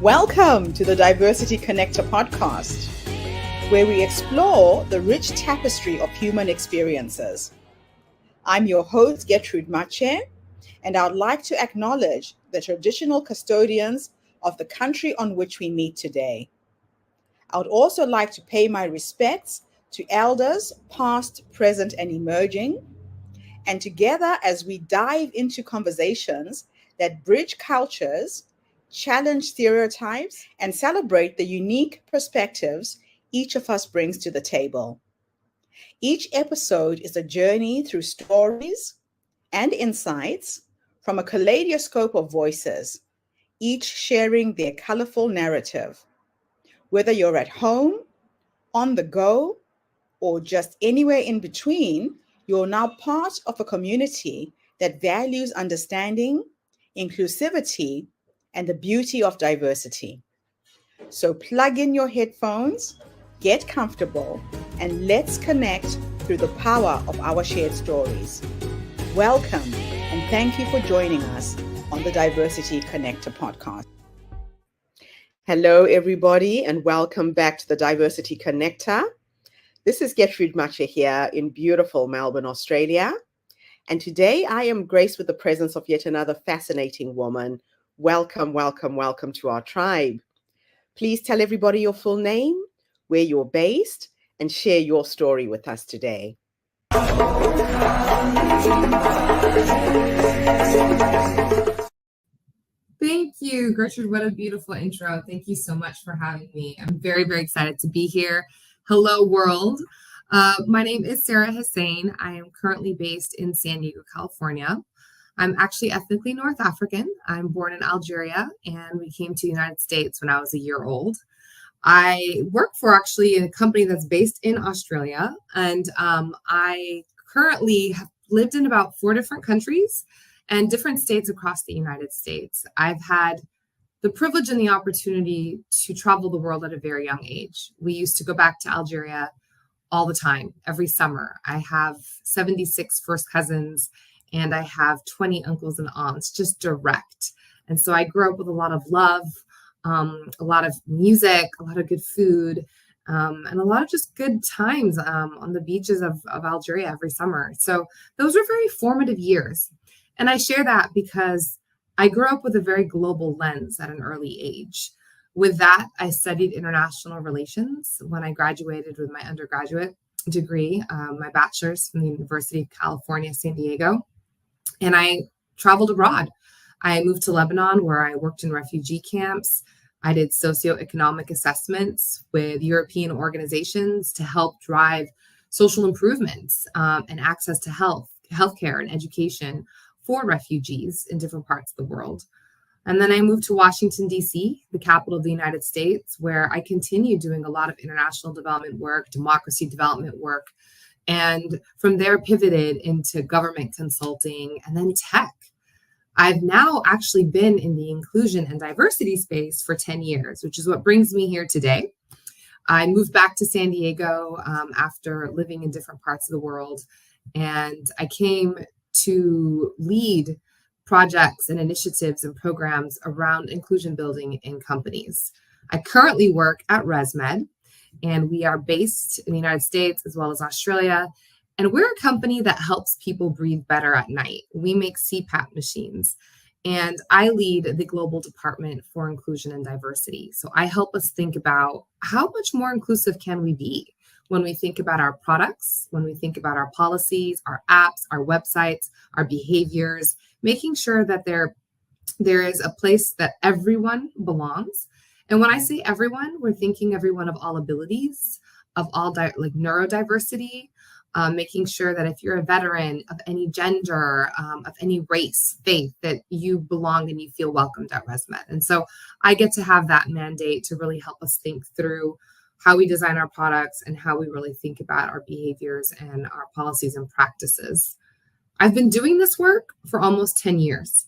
Welcome to the Diversity Connector podcast, where we explore the rich tapestry of human experiences. I'm your host, Gertrude Mache, and I'd like to acknowledge the traditional custodians of the country on which we meet today. I would also like to pay my respects to elders, past, present, and emerging, and together as we dive into conversations that bridge cultures, challenge stereotypes, and celebrate the unique perspectives each of us brings to the table. Each episode is a journey through stories and insights from a kaleidoscope of voices, each sharing their colorful narrative. Whether you're at home, on the go, or just anywhere in between, you're now part of a community that values understanding, inclusivity, and the beauty of diversity. So plug in your headphones, get comfortable, and let's connect through the power of our shared stories. Welcome, and thank you for joining us on the Diversity Connector podcast. Hello, everybody, and welcome back to the Diversity Connector. This is Gertrude Mache here in beautiful Melbourne, Australia. And today I am graced with the presence of yet another fascinating woman. Welcome, welcome, welcome to our tribe. Please tell everybody your full name, where you're based, and share your story with us today. Thank you, Gertrude. What a beautiful intro. Thank you so much for having me. I'm very, very excited to be here. Hello, world. My name is Sarah Hassaine. I am currently based in San Diego, California. I'm actually ethnically North African. I'm born in Algeria, and we came to the United States when I was a year old. I work for actually a company that's based in Australia, and I currently have lived in about 4 different countries and different states across the United States. I've had the privilege and the opportunity to travel the world at a very young age. We used to go back to Algeria all the time, every summer. I have 76 first cousins, and I have 20 uncles and aunts, just direct. And so I grew up with a lot of love, a lot of music, a lot of good food, and a lot of just good times on the beaches of Algeria every summer. So those were very formative years. And I share that because I grew up with a very global lens at an early age. With that, I studied international relations when I graduated with my undergraduate degree, my bachelor's from the University of California, San Diego. And I traveled abroad. I moved to Lebanon, where I worked in refugee camps. I did socioeconomic assessments with European organizations to help drive social improvements and access to healthcare and education for refugees in different parts of the world. And then I moved to Washington, D.C., the capital of the United States, where I continued doing a lot of international development work, democracy development work, and from there pivoted into government consulting and then tech. I've now actually been in the inclusion and diversity space for 10 years, which is what brings me here today. I moved back to San Diego after living in different parts of the world, and I came to lead projects and initiatives and programs around inclusion building in companies. I currently work at ResMed, and we are based in the United States as well as Australia. And we're a company that helps people breathe better at night. We make CPAP machines, and I lead the global department for inclusion and diversity. So I help us think about how much more inclusive can we be when we think about our products, when we think about our policies, our apps, our websites, our behaviors, making sure that there is a place that everyone belongs. And when I say everyone, we're thinking everyone of all abilities, of all neurodiversity, making sure that if you're a veteran of any gender, of any race, faith, that you belong and you feel welcomed at ResMed. And so I get to have that mandate to really help us think through how we design our products and how we really think about our behaviors and our policies and practices. I've been doing this work for almost 10 years.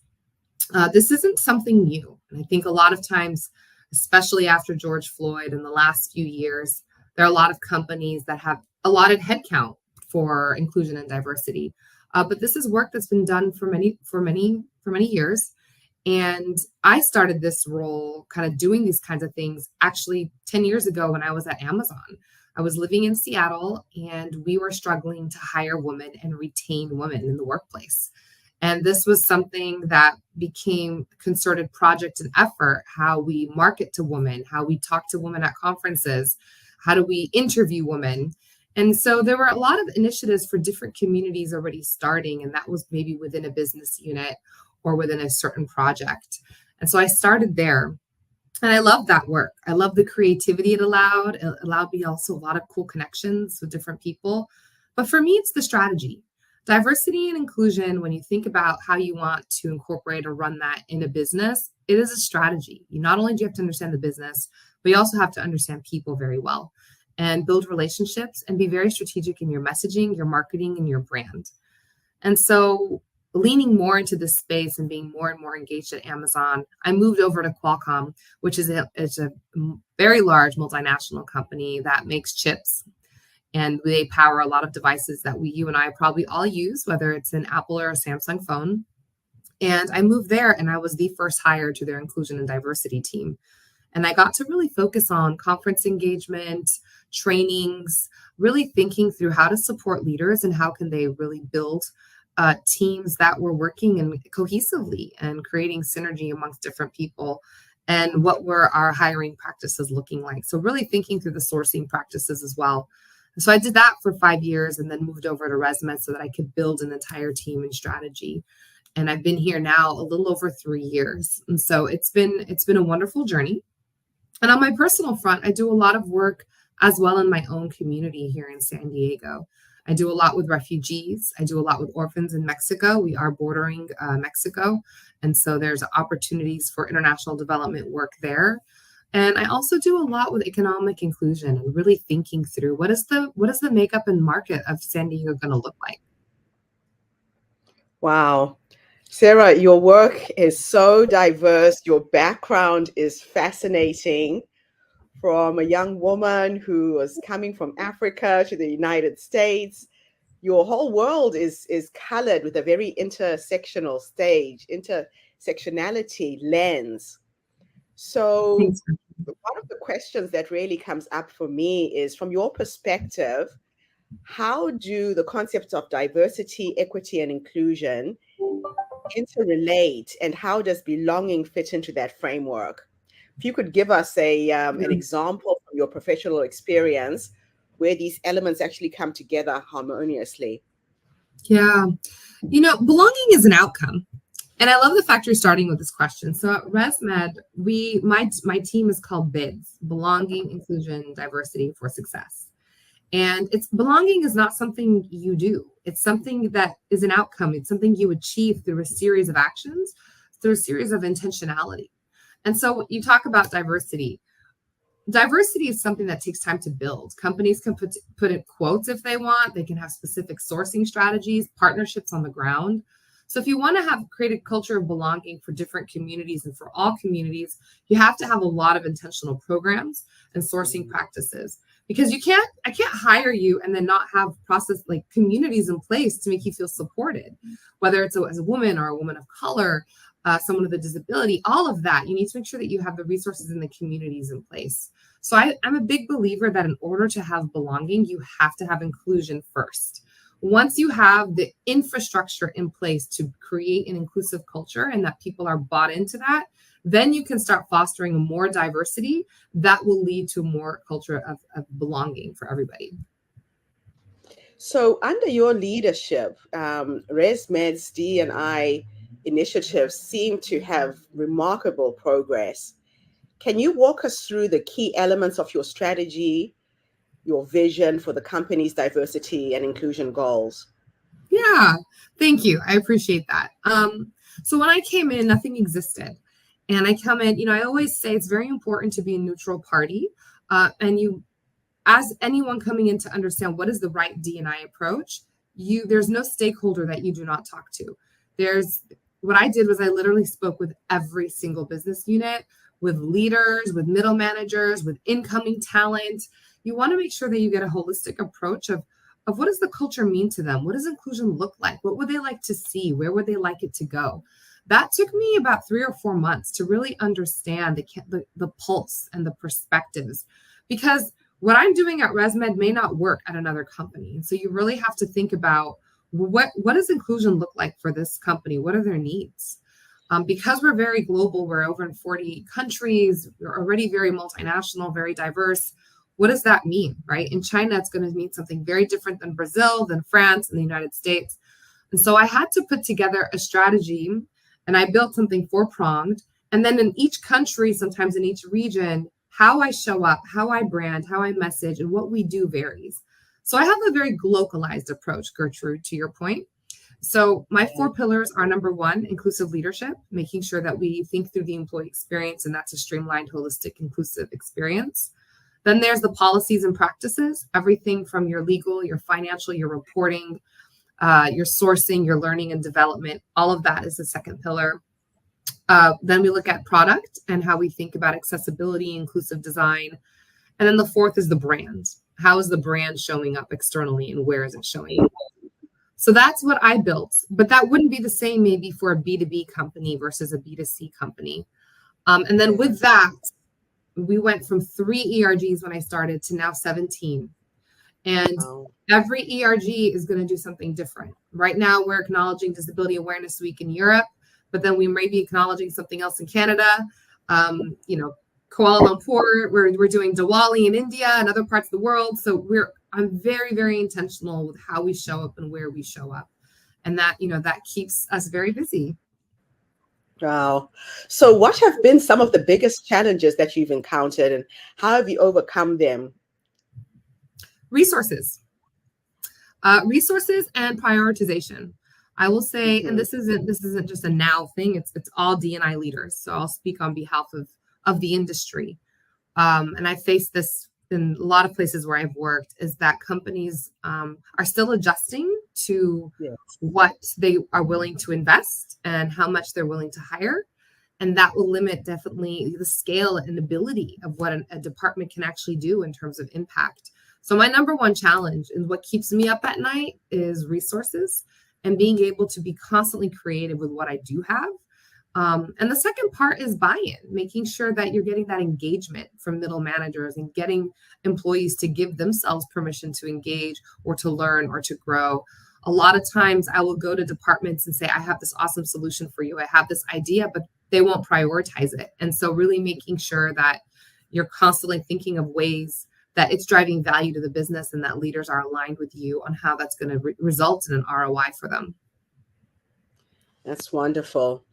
This isn't something new. And I think a lot of times, especially after George Floyd in the last few years, there are a lot of companies that have allotted headcount for inclusion and diversity. But this is work that's been done for many years. And I started this role kind of doing these kinds of things actually 10 years ago when I was at Amazon. I was living in Seattle and we were struggling to hire women and retain women in the workplace. And this was something that became a concerted project and effort, how we market to women, how we talk to women at conferences, how do we interview women. And so there were a lot of initiatives for different communities already starting, and that was maybe within a business unit or within a certain project. And so I started there. And I love that work. I love the creativity it allowed. It allowed me also a lot of cool connections with different people. But for me, it's the strategy. Diversity and inclusion, when you think about how you want to incorporate or run that in a business, it is a strategy. You not only do you have to understand the business, but you also have to understand people very well and build relationships and be very strategic in your messaging, your marketing, and your brand. And so leaning more into this space and being more and more engaged at Amazon, I moved over to Qualcomm, which is a very large multinational company that makes chips. And they power a lot of devices that you and I probably all use, whether it's an Apple or a Samsung phone. And I moved there and I was the first hire to their inclusion and diversity team. And I got to really focus on conference engagement, trainings, really thinking through how to support leaders and how can they really build teams that were working and cohesively and creating synergy amongst different people, and what were our hiring practices looking like. So really thinking through the sourcing practices as well. So I did that for 5 years and then moved over to ResMed so that I could build an entire team and strategy. And I've been here now a little over 3 years. And so it's been a wonderful journey. And on my personal front, I do a lot of work as well in my own community here in San Diego. I do a lot with refugees. I do a lot with orphans in Mexico. We are bordering Mexico. And so there's opportunities for international development work there. And I also do a lot with economic inclusion and really thinking through what is the makeup and market of San Diego going to look like. Wow. Sarah, your work is so diverse. Your background is fascinating. From a young woman who was coming from Africa to the United States, your whole world is colored with a very intersectionality lens. So Thanks. one of the questions that really comes up for me is, from your perspective, how do the concepts of diversity, equity, and inclusion interrelate, and how does belonging fit into that framework? If you could give us an example from your professional experience where these elements actually come together harmoniously. Yeah. Belonging is an outcome. And I love the fact you're starting with this question. So at ResMed, my team is called BIDS, Belonging, Inclusion, Diversity for Success. And belonging is not something you do. It's something that is an outcome. It's something you achieve through a series of actions, through a series of intentionality. And so you talk about diversity. Diversity is something that takes time to build. Companies can put in quotes if they want. They can have specific sourcing strategies, partnerships on the ground. So if you want to create a culture of belonging for different communities and for all communities, you have to have a lot of intentional programs and sourcing practices, because I can't hire you and then not have process like communities in place to make you feel supported, whether it's as a woman or a woman of color, someone with a disability, all of that. You need to make sure that you have the resources and the communities in place. So I'm a big believer that in order to have belonging, you have to have inclusion first. Once you have the infrastructure in place to create an inclusive culture and that people are bought into that, then you can start fostering more diversity that will lead to more culture of belonging for everybody. So under your leadership, ResMed's D&I initiatives seem to have remarkable progress. Can you walk us through the key elements of your strategy, your vision for the company's diversity and inclusion goals? Yeah, thank you. I appreciate that. So when I came in, nothing existed. And I come in, I always say it's very important to be a neutral party. As anyone coming in to understand what is the right D&I approach, there's no stakeholder that you do not talk to. What I did was I literally spoke with every single business unit, with leaders, with middle managers, with incoming talent. You want to make sure that you get a holistic approach of what does the culture mean to them? What does inclusion look like? What would they like to see? Where would they like it to go? That took me about 3 or 4 months to really understand the pulse and the perspectives, because what I'm doing at ResMed may not work at another company. And so you really have to think about what does inclusion look like for this company? What are their needs? Because we're very global, we're over in 40 countries, we're already very multinational, very diverse. What does that mean, right? In China, it's going to mean something very different than Brazil, than France, and the United States. And so I had to put together a strategy, and I built something four-pronged. And then in each country, sometimes in each region, how I show up, how I brand, how I message, and what we do varies. So I have a very localized approach, Gertrude, to your point. So my 4 pillars are: number 1, inclusive leadership, making sure that we think through the employee experience, and that's a streamlined, holistic, inclusive experience. Then there's the policies and practices, everything from your legal, your financial, your reporting, your sourcing, your learning and development. All of that is the second pillar. Then we look at product and how we think about accessibility, inclusive design. And then the 4th is the brand. How is the brand showing up externally, and where is it showing up? So that's what I built, but that wouldn't be the same maybe for a B2B company versus a B2C company. And then with that, we went from 3 ERGs when I started to now 17. And every ERG is going to do something different. Right now, we're acknowledging Disability Awareness Week in Europe, but then we may be acknowledging something else in Canada. Kuala Lumpur, we're doing Diwali in India and other parts of the world. So I'm very, very intentional with how we show up and where we show up. And that keeps us very busy. Wow. So what have been some of the biggest challenges that you've encountered, and how have you overcome them? Resources and prioritization. I will say, and this isn't just a now thing, it's all D&I leaders. So I'll speak on behalf of the industry. And I face this in a lot of places where I've worked, is that companies are still adjusting to what they are willing to invest and how much they're willing to hire. And that will limit definitely the scale and ability of what a department can actually do in terms of impact. So my number 1 challenge, and what keeps me up at night, is resources and being able to be constantly creative with what I do have. And the second part is buy-in, making sure that you're getting that engagement from middle managers and getting employees to give themselves permission to engage or to learn or to grow. A lot of times I will go to departments and say, I have this awesome solution for you. I have this idea, but they won't prioritize it. And so really making sure that you're constantly thinking of ways that it's driving value to the business and that leaders are aligned with you on how that's going to result in an ROI for them. That's wonderful.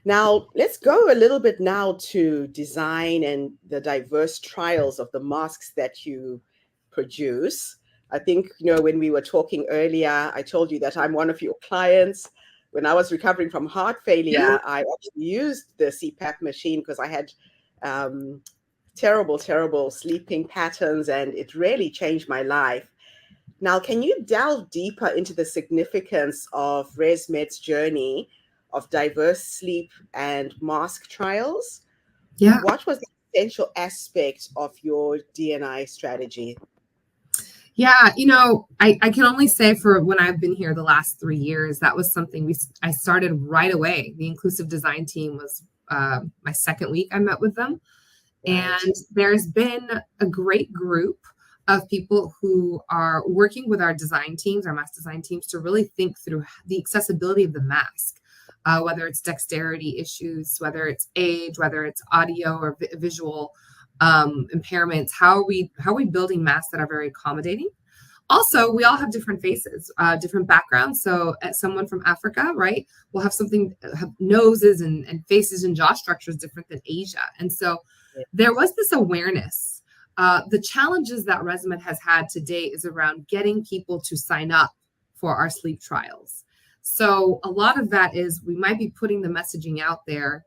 Now, let's go a little bit now to design and the diverse trials of the masks that you produce. I think, when we were talking earlier, I told you that I'm one of your clients. When I was recovering from heart failure, I actually used the CPAP machine because I had terrible sleeping patterns, and it really changed my life. Now, can you delve deeper into the significance of ResMed's journey of diverse sleep and mask trials? Yeah. What was the essential aspect of your D&I strategy? Yeah, I can only say for when I've been here the last 3 years, that was something I started right away. The inclusive design team was my second week I met with them. Right. And there's been a great group of people who are working with our design teams, our mask design teams, to really think through the accessibility of the mask, whether it's dexterity issues, whether it's age, whether it's audio or visual impairments. How are we building masks that are very accommodating? Also, we all have different faces, different backgrounds. So someone from Africa, right, will have noses and faces and jaw structures different than Asia. And so there was this awareness. The challenges that ResMed has had to date is around getting people to sign up for our sleep trials. So a lot of that is we might be putting the messaging out there,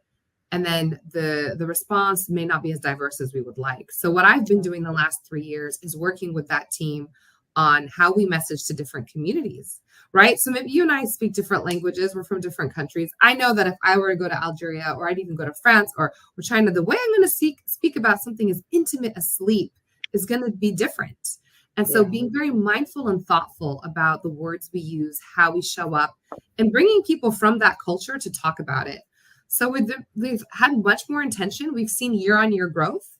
and then the response may not be as diverse as we would like. So what I've been doing the last 3 years is working with that team on how we message to different communities, right? So maybe you and I speak different languages. We're from different countries. I know that if I were to go to Algeria, or I'd even go to France or China, the way I'm going to speak about something as intimate as sleep is going to be different. And so being very mindful and thoughtful about the words we use, how we show up, and bringing people from that culture to talk about it. So we've had much more intention. We've seen year-on-year growth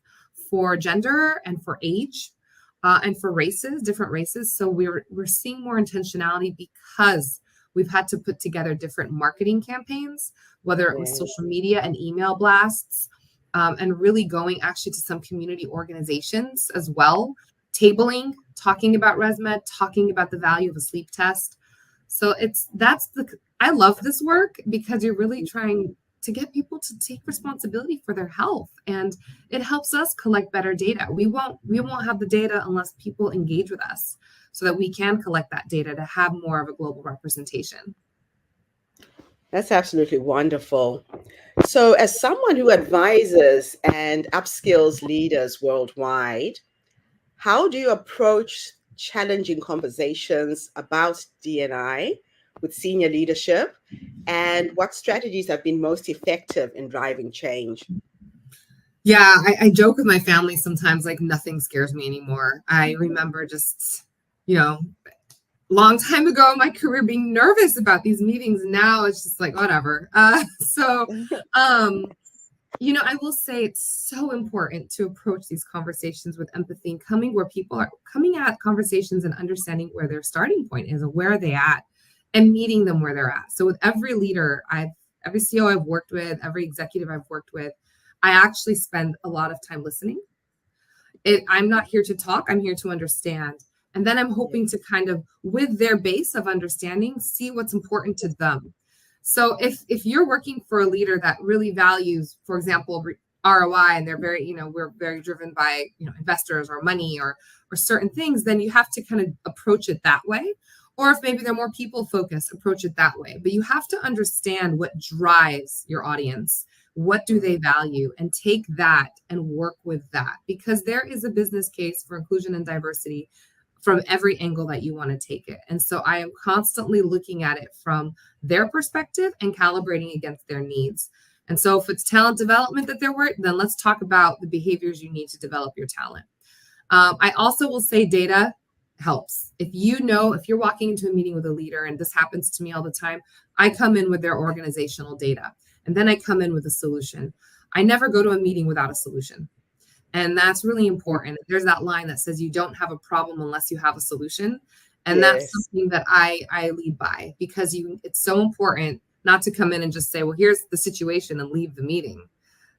for gender and for age and for races, different races. So we're seeing more intentionality because we've had to put together different marketing campaigns, whether it was social media and email blasts, and really going actually to some community organizations as well, tabling, talking about ResMed, talking about the value of a sleep test. So I love this work because you're really trying to get people to take responsibility for their health, and it helps us collect better data. We won't have the data unless people engage with us, so that we can collect that data to have more of a global representation. That's absolutely wonderful. So, as someone who advises and upskills leaders worldwide, how do you approach challenging conversations about D&I with senior leadership, and what strategies have been most effective in driving change? Yeah, I joke with my family sometimes, like nothing scares me anymore. I remember just, long time ago in my career being nervous about these meetings. Now it's just like, whatever. I will say it's so important to approach these conversations with empathy and coming where people are coming at conversations and understanding where their starting point is and where are they at, and meeting them where they're at. So with every leader, every CEO I've worked with, every executive I've worked with, I actually spend a lot of time listening. I'm not here to talk, I'm here to understand. And then I'm hoping to kind of, with their base of understanding, see what's important to them. So if you're working for a leader that really values, for example, ROI, and they're very, we're very driven by, investors or money or certain things, then you have to kind of approach it that way. Or if maybe they're more people focused, approach it that way. But you have to understand what drives your audience. What do they value? And take that and work with that, because there is a business case for inclusion and diversity from every angle that you want to take it. And so I am constantly looking at it from their perspective and calibrating against their needs. And so if it's talent development that they're worth, then let's talk about the behaviors you need to develop your talent. I also will say data helps. If you're walking into a meeting with a leader, and this happens to me all the time, I come in with their organizational data, and then I come in with a solution. I never go to a meeting without a solution. And that's really important. There's that line that says you don't have a problem unless you have a solution. And that's something that I lead by, because it's so important not to come in and just say, well, here's the situation and leave the meeting.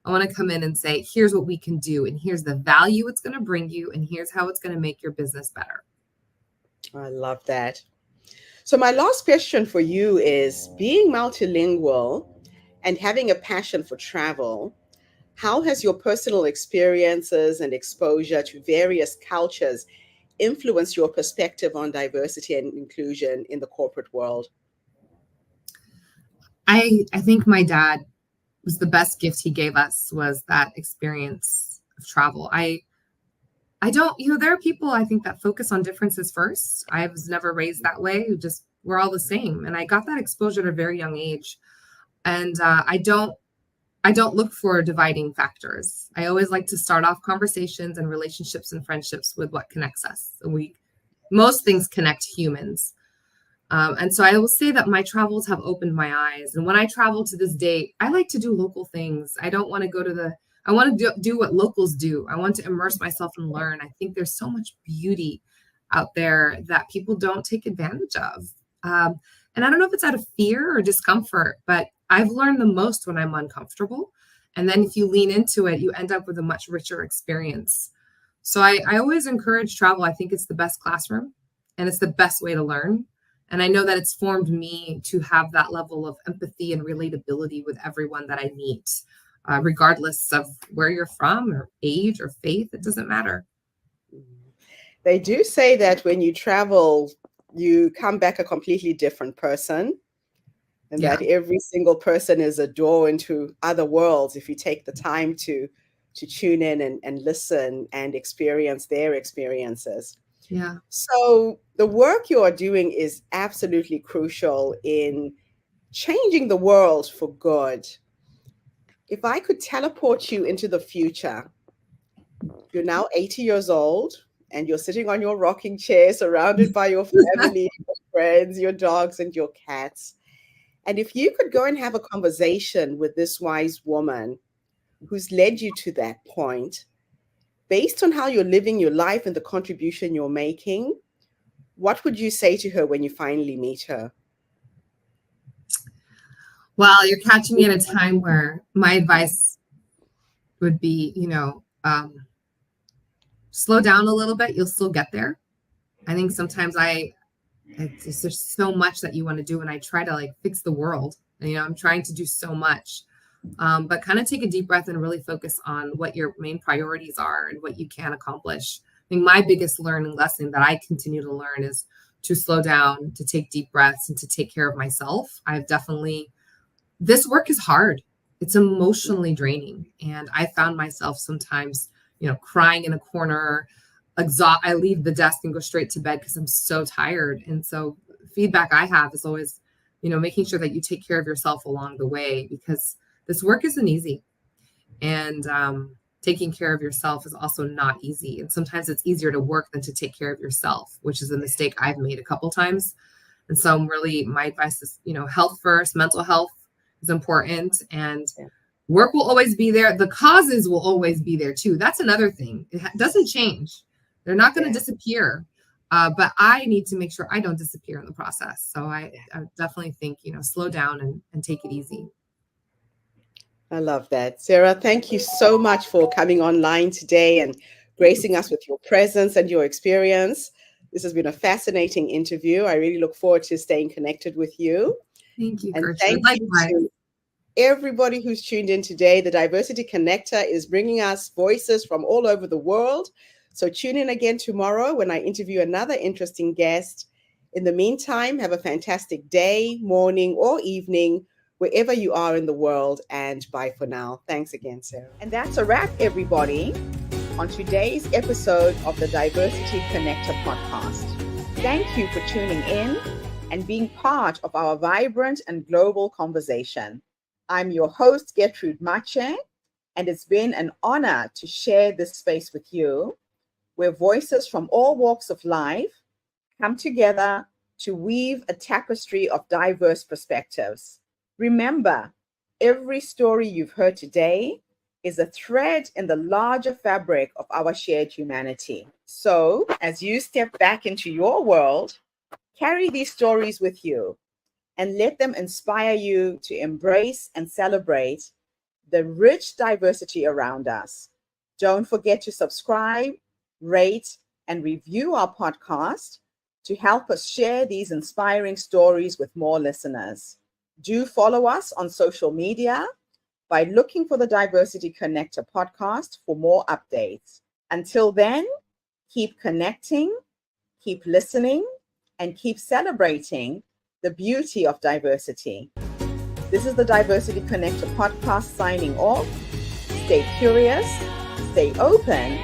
I want to come in and say, here's what we can do, and here's the value it's going to bring you, and here's how it's going to make your business better. I love that. So my last question for you is, being multilingual and having a passion for travel, how has your personal experiences and exposure to various cultures influenced your perspective on diversity and inclusion in the corporate world? I think my dad was the best gift he gave us, was that experience of travel. I don't, there are people I think that focus on differences first. I was never raised that way. We're all the same. And I got that exposure at a very young age. And I don't look for dividing factors. I always like to start off conversations and relationships and friendships with what connects us. Most things connect humans. And so I will say that my travels have opened my eyes. And when I travel to this day, I like to do local things. I don't want to go to I want to do what locals do. I want to immerse myself and learn. I think there's so much beauty out there that people don't take advantage of. And I don't know if it's out of fear or discomfort, but I've learned the most when I'm uncomfortable. And then if you lean into it, you end up with a much richer experience. So I always encourage travel. I think it's the best classroom, and it's the best way to learn. And I know that it's formed me to have that level of empathy and relatability with everyone that I meet, regardless of where you're from or age or faith. It doesn't matter. They do say that when you travel, you come back a completely different person, and that every single person is a door into other worlds if you take the time to tune in and listen and experience their experiences. Yeah. So the work you are doing is absolutely crucial in changing the world for good. If I could teleport you into the future, you're now 80 years old, and you're sitting on your rocking chair surrounded by your family, your friends, your dogs, and your cats. And if you could go and have a conversation with this wise woman who's led you to that point, based on how you're living your life and the contribution you're making, what would you say to her when you finally meet her? Well, you're catching me at a time where my advice would be, slow down a little bit. You'll still get there. I think sometimes there's so much that you want to do, and I try to fix the world. I'm trying to do so much, but kind of take a deep breath and really focus on what your main priorities are and what you can accomplish. I think my biggest learning lesson that I continue to learn is to slow down, to take deep breaths, and to take care of myself. This work is hard. It's emotionally draining. And I found myself sometimes, crying in a corner, I leave the desk and go straight to bed because I'm so tired. And so feedback I have is always, making sure that you take care of yourself along the way, because this work isn't easy. And taking care of yourself is also not easy. And sometimes it's easier to work than to take care of yourself, which is a mistake I've made a couple times. And so my advice is, health first, mental health is important, and work will always be there. The causes will always be there too. That's another thing. It doesn't change. They're not going to disappear. But I need to make sure I don't disappear in the process. So I definitely think, slow down and take it easy. I love that. Sarah, thank you so much for coming online today and gracing us with your presence and your experience. This has been a fascinating interview. I really look forward to staying connected with you. Thank you. And thank you to everybody who's tuned in today. The Diversity Connector is bringing us voices from all over the world. So tune in again tomorrow when I interview another interesting guest. In the meantime, have a fantastic day, morning, or evening, wherever you are in the world. And bye for now. Thanks again, Sarah. And that's a wrap, everybody, on today's episode of the Diversity Connector podcast. Thank you for tuning in and being part of our vibrant and global conversation. I'm your host, Gertrude Mache, and it's been an honor to share this space with you, where voices from all walks of life come together to weave a tapestry of diverse perspectives. Remember, every story you've heard today is a thread in the larger fabric of our shared humanity. So, as you step back into your world, carry these stories with you and let them inspire you to embrace and celebrate the rich diversity around us. Don't forget to subscribe, rate, and review our podcast to help us share these inspiring stories with more listeners. Do follow us on social media by looking for the Diversity Connector podcast for more updates. Until then, keep connecting, keep listening, and keep celebrating the beauty of diversity. This is the Diversity Connector podcast signing off. Stay curious, stay open,